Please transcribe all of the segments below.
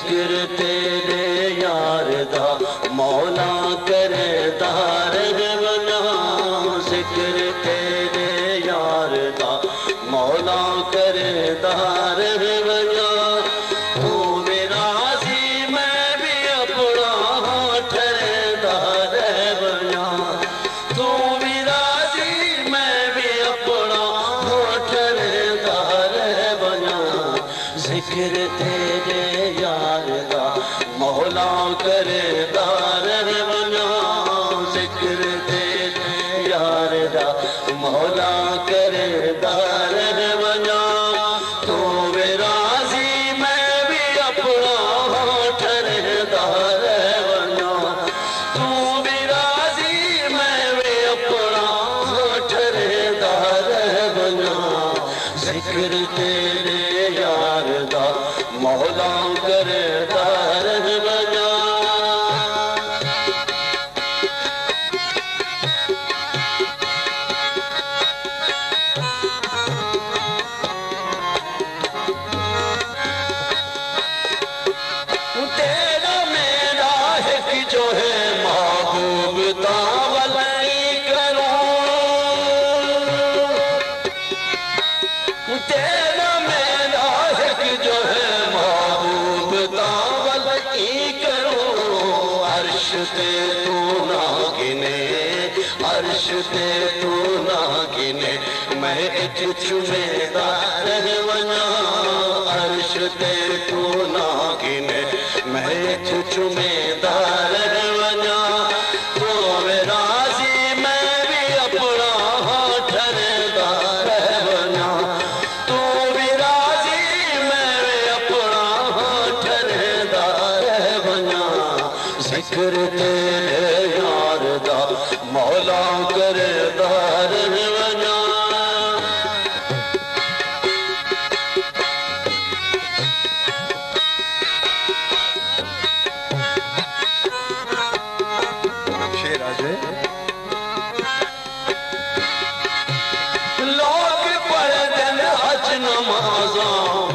जिक्र तेरे यार दा मौला करदा रहवना जिक्र तेरे यार दा मौला करदा रहवना तू मेरा सी मैं भी अपना ठहरदा रहवना तू मेरा सी मैं भी अपना ठहरदा रहवना जिक्र तेरे यार दा मौला करदा रहवना जिक्र तेरे यार दा मौला करदा रहवना तू मेरा सी मैं भी अपना ठहरदा रहवना तू मेरा सी मैं भी अपना ठहरदा रहवना जिक्र तेरे यार दा मौला करदा रहवना तेरा मेरा है कि जो है महबूब तावली करूं तेरा मेरा है कि जो है महबूब तावली करूं अर्श ते तू ना गिने अर्श ते तू ना गिने मैं एक चुमेदार रहवना अर्श ते तू ना गिने मैं एक चुमेदार रहवना तो मेरा सी मैं भी अपना ठहरदा रहवना तो मेरा सी मैं भी अपना ठहरदा रहवना जिक्र तेरे यार दा मौला करदा रहवना शेर आजे लोग पढ़ते हज नमाजा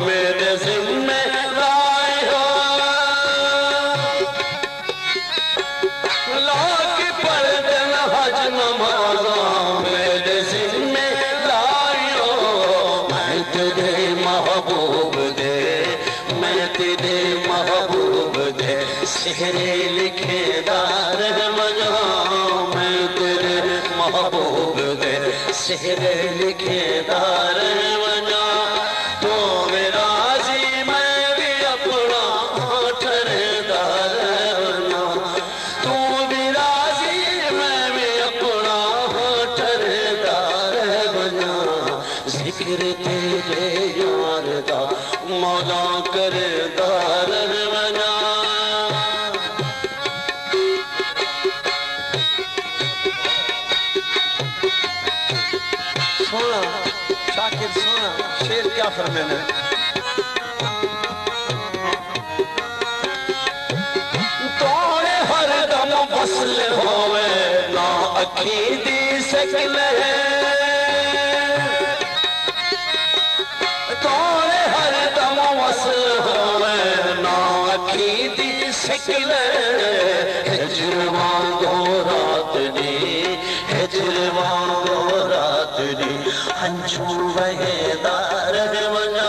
मेरे जिम्मे लाए हो लोग पढ़ते हज नमाजा मेरे जिम्मे लाए हो मैं तेरे महबूब दे मैं तेरे महबूब दे सेहरे लिखेदार रहवना मैं तेरे महबूब दे सेहरे लिखेदार रहवना तो मेरा सी मैं भी अपना ठहरदा रहवना तू मेरा सी मैं भी अपना ठहरदा रहवना जिक्र तेरे यार दा मौला करदा रहवना सोना शाकिर सोना शेर क्या फरमाना तोड़े हर दम वसल होवे ना अखी दी सकल है तोड़े हर दम वसल होवे ना अखी दी सकल हिजर वांगो रात दी हिजर वांगो रात दी हंझू वहेदार रहवना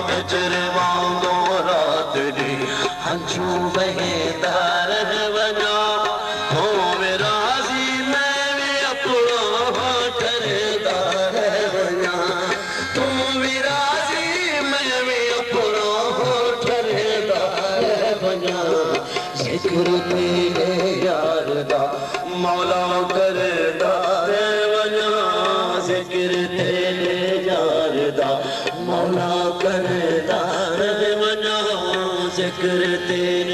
हिजर वांगो रात दी हंझू वहेदार रहवना हो मेरा सी मैं भी अपना ठहरदा रहवना तू मेरा सी मैं भी अपना ठहरदा रहवना जिक्र तेरे यार दा मौला करदा रहवना जिक्र तेरे यार दा मौला करदा रहवना जिक्र तेरे